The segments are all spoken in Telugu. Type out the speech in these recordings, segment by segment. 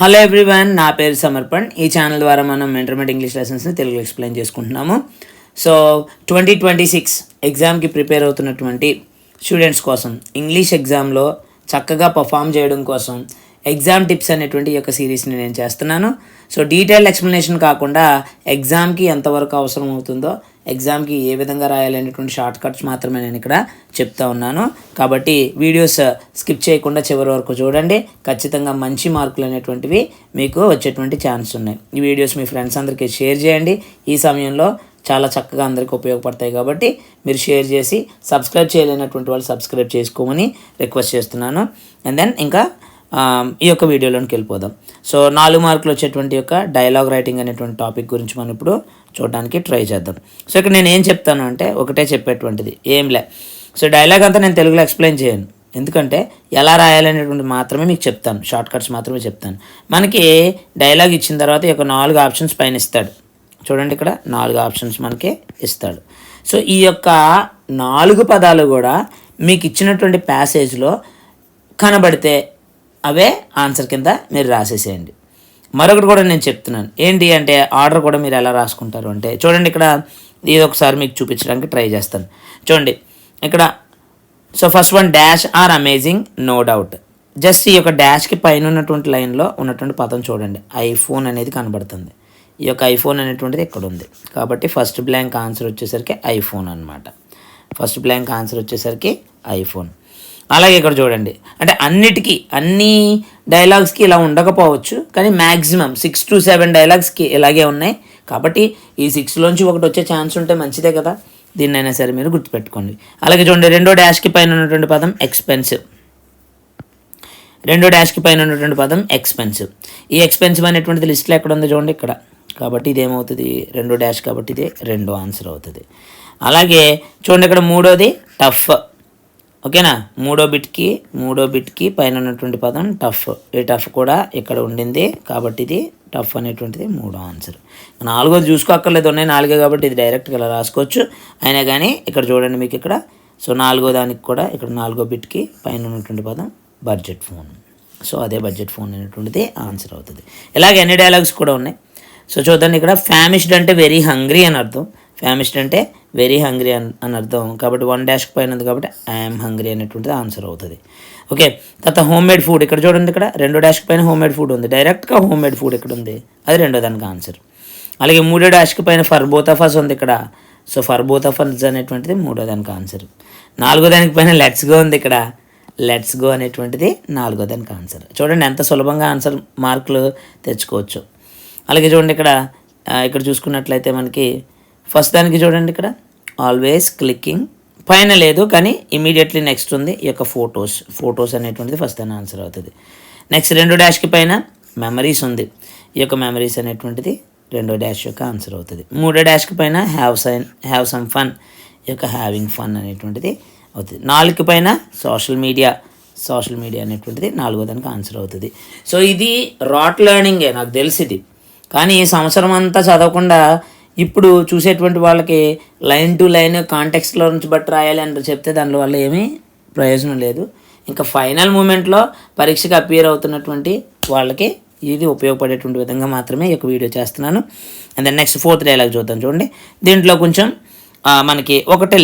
హలో ఎవ్రీవన్, నా పేరు సమర్పణ్. ఈ ఛానల్ ద్వారా మనం ఇంటర్మీడియట్ ఇంగ్లీష్ లెసన్స్ని తెలుగులో ఎక్స్ప్లెయిన్ చేసుకుంటున్నాము. సో 2026 ఎగ్జామ్కి ప్రిపేర్ అవుతున్నటువంటి స్టూడెంట్స్ కోసం ఇంగ్లీష్ ఎగ్జామ్లో చక్కగా పర్ఫామ్ చేయడం కోసం ఎగ్జామ్ టిప్స్ అనేటువంటి ఈ యొక్క సిరీస్ని నేను చేస్తున్నాను. సో డీటెయిల్డ్ ఎక్స్ప్లెనేషన్ కాకుండా ఎగ్జామ్కి ఎంతవరకు అవసరం అవుతుందో, ఎగ్జామ్కి ఏ విధంగా రాయాలనేటువంటి షార్ట్ కట్స్ మాత్రమే నేను ఇక్కడ చెప్తా ఉన్నాను. కాబట్టి వీడియోస్ స్కిప్ చేయకుండా చివరి వరకు చూడండి. ఖచ్చితంగా మంచి మార్కులు అనేటువంటివి మీకు వచ్చేటువంటి ఛాన్స్ ఉన్నాయి. ఈ వీడియోస్ మీ ఫ్రెండ్స్ అందరికీ షేర్ చేయండి. ఈ సమయంలో చాలా చక్కగా అందరికీ ఉపయోగపడతాయి కాబట్టి మీరు షేర్ చేసి సబ్స్క్రైబ్ చేయలేనటువంటి వాళ్ళు సబ్స్క్రైబ్ చేసుకోమని రిక్వెస్ట్ చేస్తున్నాను. అండ్ దెన్ ఇంకా ఈ యొక్క వీడియోలోకి వెళ్ళిపోదాం. సో 4 మార్కులు వచ్చేటువంటి యొక్క డైలాగ్ రైటింగ్ అనేటువంటి టాపిక్ గురించి మనం ఇప్పుడు చూడడానికి ట్రై చేద్దాం. సో ఇక్కడ నేను ఏం చెప్తాను అంటే ఒకటే చెప్పేటువంటిది ఏంలే. సో డైలాగ్ అంతా నేను తెలుగులో ఎక్స్ప్లెయిన్ చేయను, ఎందుకంటే ఎలా రాయాలనేటువంటి మాత్రమే మీకు చెప్తాను, షార్ట్ కట్స్ మాత్రమే చెప్తాను. మనకి డైలాగ్ ఇచ్చిన తర్వాత ఈ యొక్క 4 ఆప్షన్స్ పైన ఇస్తాడు. చూడండి, ఇక్కడ 4 ఆప్షన్స్ మనకి ఇస్తాడు. సో ఈ యొక్క 4 పదాలు కూడా మీకు ఇచ్చినటువంటి ప్యాసేజ్లో కనబడితే అవే ఆన్సర్ కింద మీరు రాసేసేయండి. మరొకటి కూడా నేను చెప్తున్నాను, ఏంటి అంటే ఆర్డర్ కూడా మీరు ఎలా రాసుకుంటారు అంటే చూడండి, ఇక్కడ ఇది ఒకసారి మీకు చూపించడానికి ట్రై చేస్తాను. చూడండి ఇక్కడ. So first one, dash are amazing no doubt. Just ఈ యొక్క డాష్కి పైన ఉన్నటువంటి లైన్లో ఉన్నటువంటి పదం చూడండి, ఐఫోన్ అనేది కనబడుతుంది. ఈ యొక్క ఐఫోన్ అనేటువంటిది ఇక్కడ ఉంది కాబట్టి ఫస్ట్ బ్లాంక్ ఆన్సర్ వచ్చేసరికి ఐఫోన్ అనమాట. ఫస్ట్ బ్లాంక్ ఆన్సర్ వచ్చేసరికి ఐఫోన్. అలాగే ఇక్కడ చూడండి, అంటే అన్ని డైలాగ్స్కి ఇలా ఉండకపోవచ్చు, కానీ మ్యాక్సిమం 6 to 7 డైలాగ్స్కి ఇలాగే ఉన్నాయి. కాబట్టి ఈ 6లోంచి ఒకటి వచ్చే ఛాన్స్ ఉంటే మంచిదే కదా, దీన్నైనా సరే మీరు గుర్తుపెట్టుకోండి. అలాగే చూడండి, రెండో డాష్కి పైన ఉన్నటువంటి పదం ఎక్స్పెన్సివ్. రెండో డాష్కి పైన ఉన్నటువంటి పదం ఎక్స్పెన్సివ్. ఈ ఎక్స్పెన్సివ్ అనేటువంటిది లిస్ట్లో ఎక్కడ ఉందో చూడండి ఇక్కడ. కాబట్టి ఇదేమవుతుంది, రెండో డాష్ కాబట్టి ఇది రెండో ఆన్సర్ అవుతుంది. అలాగే చూడండి, ఇక్కడ మూడోది టఫ్. ఓకేనా, మూడో బిట్కి పైన ఉన్నటువంటి పదం టఫ్. ఈ టఫ్ కూడా ఇక్కడ ఉండింది కాబట్టి ఇది టఫ్ అనేటువంటిది మూడో ఆన్సర్. 4వది చూసుకోక్కర్లేదు, ఉన్నాయి 4 కాబట్టి ఇది డైరెక్ట్గా ఇలా రాసుకోవచ్చు. అయినా కానీ ఇక్కడ చూడండి మీకు ఇక్కడ. సో 4వ దానికి కూడా ఇక్కడ 4వ బిట్కి పైన ఉన్నటువంటి పదం బడ్జెట్ ఫోన్. సో అదే బడ్జెట్ ఫోన్ అనేటువంటిది ఆన్సర్ అవుతుంది. ఇలాగే అన్ని డైలాగ్స్ కూడా ఉన్నాయి. సో చూద్దాం, ఇక్కడ ఫ్యామిష్డ్ అంటే వెరీ హంగ్రీ అని అర్థం. ఫ్యామిష్డ్ అంటే వెరీ హంగ్రీ అని అర్థం కాబట్టి 1 డాష్కి పైన ఉంది కాబట్టి ఐఎమ్ హంగ్రీ అనేటువంటిది ఆన్సర్ అవుతుంది. ఓకే, తర్వాత హోమ్ మేడ్ ఫుడ్. ఇక్కడ చూడండి, ఇక్కడ 2 డాష్కి పైన హోమ్ మేడ్ ఫుడ్ ఉంది, డైరెక్ట్గా హోమ్ మేడ్ ఫుడ్ ఇక్కడ ఉంది, అది రెండో దానికి ఆన్సర్. అలాగే 3 డాష్కి పైన ఫర్ బోత్ ఆఫ్ అస్ ఉంది ఇక్కడ. So for both of us అనేటువంటిది మూడో దానికి ఆన్సర్. 4వ దానికి పైన లెట్స్ గో ఉంది ఇక్కడ. లెట్స్ గో అనేటువంటిది 4వ దానికి ఆన్సర్. చూడండి ఎంత సులభంగా ఆన్సర్ మార్కులు తెచ్చుకోవచ్చు. అలాగే చూడండి, ఇక్కడ చూసుకున్నట్లయితే మనకి ఫస్ట్ దానికి చూడండి, ఇక్కడ ఆల్వేస్ క్లిక్కింగ్ పైన లేదు కానీ ఇమీడియట్లీ నెక్స్ట్ ఉంది ఈ యొక్క ఫొటోస్ అనేటువంటిది ఫస్ట్ దాని ఆన్సర్ అవుతుంది. నెక్స్ట్ 2 డాష్కి పైన మెమరీస్ ఉంది. ఈ యొక్క మెమరీస్ అనేటువంటిది 2వ డాష్ యొక్క ఆన్సర్ అవుతుంది. 3వ డాష్కి పైన హ్యావ్ సమ్ ఫన్. ఈ యొక్క హ్యావింగ్ ఫన్ అనేటువంటిది అవుతుంది. 4కి పైన సోషల్ మీడియా అనేటువంటిది 4వ దానికి ఆన్సర్ అవుతుంది. సో ఇది రాట్ లెర్నింగే, నాకు తెలిసింది. కానీ సంవత్సరం అంతా చదవకుండా ఇప్పుడు చూసేటువంటి వాళ్ళకి లైన్ టు లైన్ కాంటెక్స్ట్లో నుంచి బట్టి రాయాలి అని చెప్తే దానివల్ల ఏమీ ప్రయోజనం లేదు. ఇంకా ఫైనల్ మూమెంట్లో పరీక్షకు అపియర్ అవుతున్నటువంటి వాళ్ళకి ఇది ఉపయోగపడేటువంటి విధంగా మాత్రమే ఈ యొక్క వీడియో చేస్తున్నాను. And then next 4th dialogue చూద్దాం. చూడండి, దీంట్లో కొంచెం మనకి ఒకటి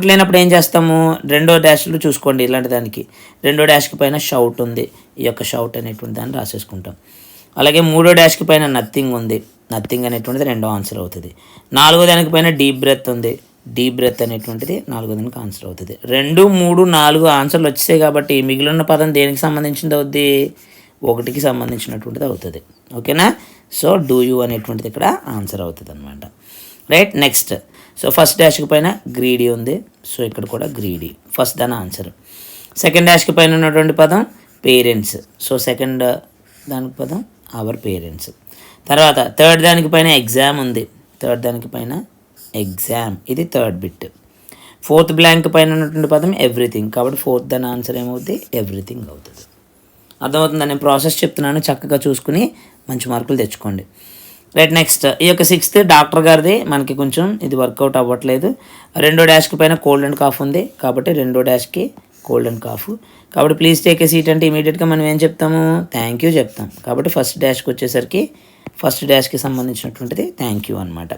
లేనప్పుడు ఏం చేస్తాము, 2వ డాష్లో చూసుకోండి. ఇలాంటి దానికి 2వ డాష్కి పైన షౌట్ ఉంది, ఈ యొక్క షౌట్ అనేటువంటి దాన్ని రాసేసుకుంటాం. అలాగే 3వ డాష్కి పైన నథింగ్ ఉంది, నథింగ్ అనేటువంటిది రెండో ఆన్సర్ అవుతుంది. 4వ దానికి పైన డీప్ బ్రెత్ ఉంది, డీప్ బ్రెత్ అనేటువంటిది 4వ దానికి ఆన్సర్ అవుతుంది. 2, 3, 4 ఆన్సర్లు వచ్చాయి కాబట్టి మిగిలిన పదం దేనికి సంబంధించింది అవుద్ది, 1కి సంబంధించినటువంటిది అవుతుంది. ఓకేనా, సో డూ యూ అనేటువంటిది ఇక్కడ ఆన్సర్ అవుతుంది అనమాట. Right, next. సో ఫస్ట్ డాష్కి పైన గ్రీడీ ఉంది, సో ఇక్కడ కూడా గ్రీడీ ఫస్ట్ దాని ఆన్సర్. సెకండ్ డాష్కి పైన ఉన్నటువంటి పదం పేరెంట్స్, సో సెకండ్ దానికి పదం అవర్ పేరెంట్స్. తర్వాత 3rd దానికి పైన ఎగ్జామ్ ఉంది, 3rd దానికి పైన ఎగ్జామ్, ఇది 3rd బిట్. 4th బ్లాంక్ పైన ఉన్నటువంటి పదం ఎవ్రీథింగ్ కాబట్టి 4th దాని ఆన్సర్ ఏమవుతుంది, ఎవ్రీథింగ్ అవుతుంది. అర్థమవుతుంది, నేను ప్రాసెస్ చెప్తున్నాను, చక్కగా చూసుకుని మంచి మార్కులు తెచ్చుకోండి. రైట్, నెక్స్ట్ ఈ యొక్క 6th డాక్టర్ గారిది మనకి కొంచెం ఇది వర్కౌట్ అవ్వట్లేదు. 2వ డాష్కి పైన కోల్డ్ అండ్ కాఫ్ ఉంది కాబట్టి 2వ డాష్కి కోల్డ్ అండ్ కాఫ్. కాబట్టి ప్లీజ్ టేక్ ఏ సీట్ అంటే ఇమీడియట్గా మనం ఏం చెప్తాము, థ్యాంక్ యూ చెప్తాం. కాబట్టి ఫస్ట్ డాష్కి వచ్చేసరికి ఫస్ట్ డాష్కి సంబంధించినటువంటిది థ్యాంక్ యూ అనమాట.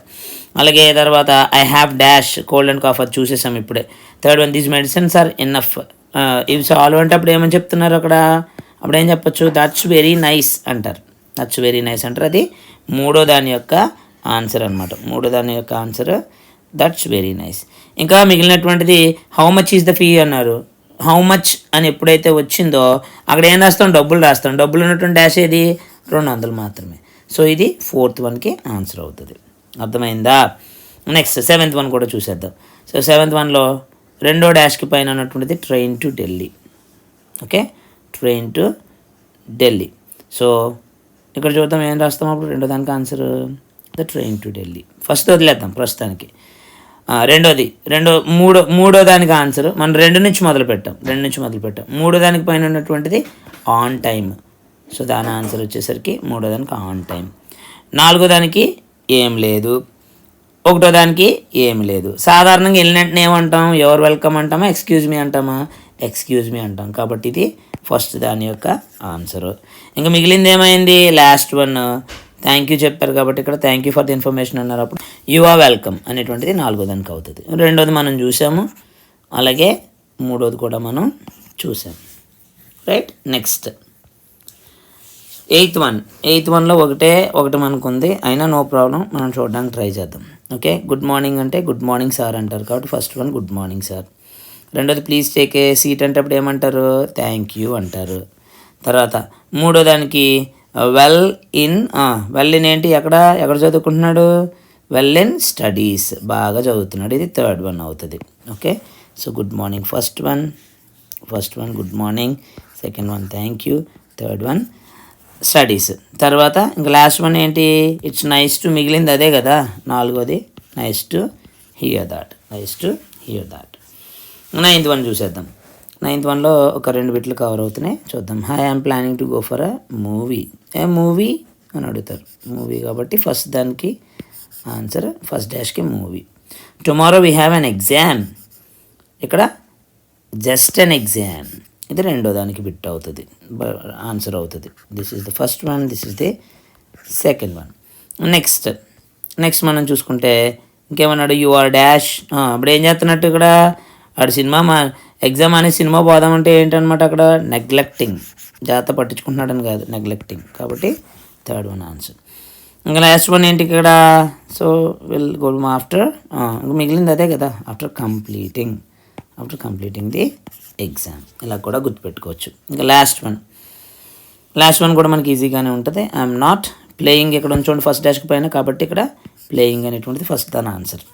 అలాగే తర్వాత I have dash cold and cough, అది చూసేసాం ఇప్పుడే. Third one, these medicines are enough, ఇవి సాల్వ్ అంటే అప్పుడు ఏమని చెప్తున్నారు అక్కడ, అప్పుడు ఏం చెప్పచ్చు, దట్స్ వెరీ నైస్ అంటారు. దట్స్ వెరీ నైస్ అంటారు. అది మూడో దాని యొక్క ఆన్సర్ అనమాట. మూడో దాని యొక్క ఆన్సర్ దట్స్ వెరీ నైస్. ఇంకా మిగిలినటువంటిది how much is the fee అన్నారు. హౌ మచ్ అని ఎప్పుడైతే వచ్చిందో అక్కడ ఏం రాస్తాం, డబ్బులు రాస్తాం. డబ్బులు ఉన్నటువంటి డాష్ ఏది, 200 మాత్రమే. సో ఇది 4th వన్కి ఆన్సర్ అవుతుంది. అర్థమైందా? నెక్స్ట్ 7th వన్ కూడా చూసేద్దాం. సో 7th వన్లో రెండో డాష్కి పైన ఉన్నటువంటిది train to Delhi. Okay, train to Delhi. So ఇక్కడ చూద్దాం ఏం రాస్తాం అప్పుడు రెండో దానికి answer the train to Delhi. First వదిలేద్దాం ప్రస్తుతానికి. మూడో దానికి ఆన్సర్ మనం 2 నుంచి మొదలు పెట్టాం. మూడో దానికి పైన ఉన్నటువంటిది ఆన్ టైమ్. సో దాని ఆన్సర్ వచ్చేసరికి మూడో దానికి ఆన్ టైం. 4వ దానికి ఏం లేదు. 1వ దానికి ఏమి లేదు. సాధారణంగా వెళ్ళినట్టునే ఏమంటాం, ఎవరు వెల్కమ్ అంటామా, ఎక్స్క్యూజ్ మీ అంటామా, ఎక్స్క్యూజ్ మీ అంటాం. కాబట్టి ఇది ఫస్ట్ దాని యొక్క ఆన్సరు. ఇంకా మిగిలింది ఏమైంది, లాస్ట్ వన్ థ్యాంక్ యూ చెప్పారు కాబట్టి ఇక్కడ thank you for the information అన్నారు. అప్పుడు యు ఆర్ వెల్కమ్ అనేటువంటిది 4వ దానికి అవుతుంది. 2వది మనం చూసాము, అలాగే 3వది కూడా మనం చూసాము. రైట్, నెక్స్ట్ 8th వన్లో ఒకటి మనకు ఉంది, అయినా నో ప్రాబ్లం, మనం చూడడానికి ట్రై చేద్దాం. ఓకే, గుడ్ మార్నింగ్ అంటే గుడ్ మార్నింగ్ సార్ అంటారు. కాబట్టి first one good morning sir. 2వది ప్లీజ్ టేక్ ఏ సీట్ అంటే అప్పుడు ఏమంటారు, థ్యాంక్ యూ అంటారు. తర్వాత 3వ దానికి వెల్ ఇన్ ఏంటి, ఎక్కడ చదువుకుంటున్నాడు, వెల్ ఇన్ స్టడీస్, బాగా చదువుతున్నాడు. ఇది 3rd వన్ అవుతుంది. Okay, so good morning first one good morning, 2nd one thank you, 3rd one studies. తర్వాత ఇంకా లాస్ట్ వన్ ఏంటి, ఇట్స్ నైస్ టు, మిగిలింది అదే కదా 4వది, nice to hear that. 9th one చూసేద్దాం. 9th వన్లో ఒక 2 బిట్లు కవర్ అవుతున్నాయి, చూద్దాం. Hi I'm planning to go for a movie. A movie అని అడుగుతారు, మూవీ కాబట్టి ఫస్ట్ దానికి ఆన్సర్ ఫస్ట్ డాష్కి movie. Tomorrow we have an exam, ఇక్కడ జస్ట్ అన్ ఎగ్జామ్, ఇది 2వ దానికి బిట్ అవుతుంది, ఆన్సర్ అవుతుంది. This is the first one, this is the 2nd one. Next మనం చూసుకుంటే ఇంకేమన్నాడు, యు ఆర్ డాష్. ఇప్పుడు ఏం చేస్తున్నట్టు ఇక్కడ, అటు ఎగ్జామ్ అనే సినిమా పోదామంటే ఏంటనమాట అక్కడ నెగ్లెక్టింగ్, జాగ్రత్త పట్టించుకుంటున్నాడని కాదు, నెగ్లెక్టింగ్. కాబట్టి 3rd వన్ ఆన్సర్. ఇంకా లాస్ట్ వన్ ఏంటి ఇక్కడ, సో విల్ గో ఆఫ్టర్, మిగిలింది అదే కదా, ఆఫ్టర్ కంప్లీటింగ్ ది ఎగ్జామ్, ఇలా కూడా గుర్తుపెట్టుకోవచ్చు. ఇంకా లాస్ట్ వన్ కూడా మనకి ఈజీగానే ఉంటుంది. ఐఎమ్ నాట్ ప్లేయింగ్, ఇక్కడ ఉంచండి ఫస్ట్ డాష్కి పైన, కాబట్టి ఇక్కడ ప్లేయింగ్ అనేటువంటిది ఫస్ట్ దాని ఆన్సర్.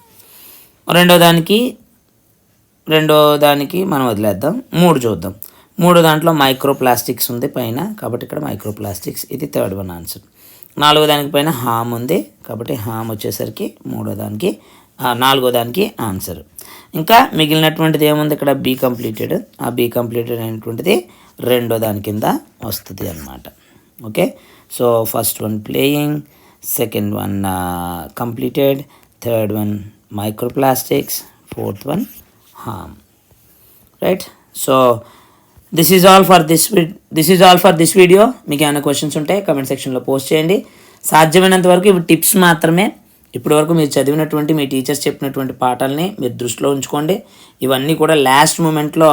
రెండో దానికి మనం వదిలేద్దాం, 3 చూద్దాం. 3 దాంట్లో మైక్రో ప్లాస్టిక్స్ ఉంది పైన, కాబట్టి ఇక్కడ మైక్రో ప్లాస్టిక్స్, ఇది 3rd వన్ ఆన్సర్. 4వ దానికి పైన హామ్ ఉంది, కాబట్టి హామ్ వచ్చేసరికి 4వ దానికి ఆన్సర్. ఇంకా మిగిలినటువంటిది ఏముంది ఇక్కడ, బీ కంప్లీటెడ్. ఆ బీ కంప్లీటెడ్ అనేటువంటిది 2వ దాని కింద వస్తుంది అన్నమాట. Okay, so first one playing, 2nd one completed, 3rd one micro plastics, 4th one harm. Right, so this is all for this video. మీకు ఏమైనా క్వశ్చన్స్ ఉంటే కమెంట్ సెక్షన్లో పోస్ట్ చేయండి. సాధ్యమైనంత వరకు ఇవి టిప్స్ మాత్రమే. ఇప్పటి వరకు మీరు చదివినటువంటి మీ టీచర్స్ చెప్పినటువంటి పాఠాలని మీరు దృష్టిలో ఉంచుకోండి. ఇవన్నీ కూడా లాస్ట్ మూమెంట్లో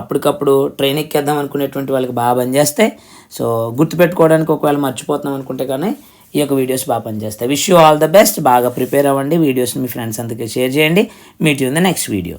అప్పటికప్పుడు ట్రైన్ ఎక్కేద్దాం అనుకునేటువంటి వాళ్ళకి బాగా పనిచేస్తాయి. సో గుర్తుపెట్టుకోవడానికి ఒకవేళ మర్చిపోతున్నాం అనుకుంటే కానీ ఈ యొక్క వీడియోస్ బాగా పనిచేస్తాయి. Wish you all the best. బాగా ప్రిపేర్ అవ్వండి. వీడియోస్ని మీ ఫ్రెండ్స్ అందరికీ షేర్ చేయండి. Meet you in the next video.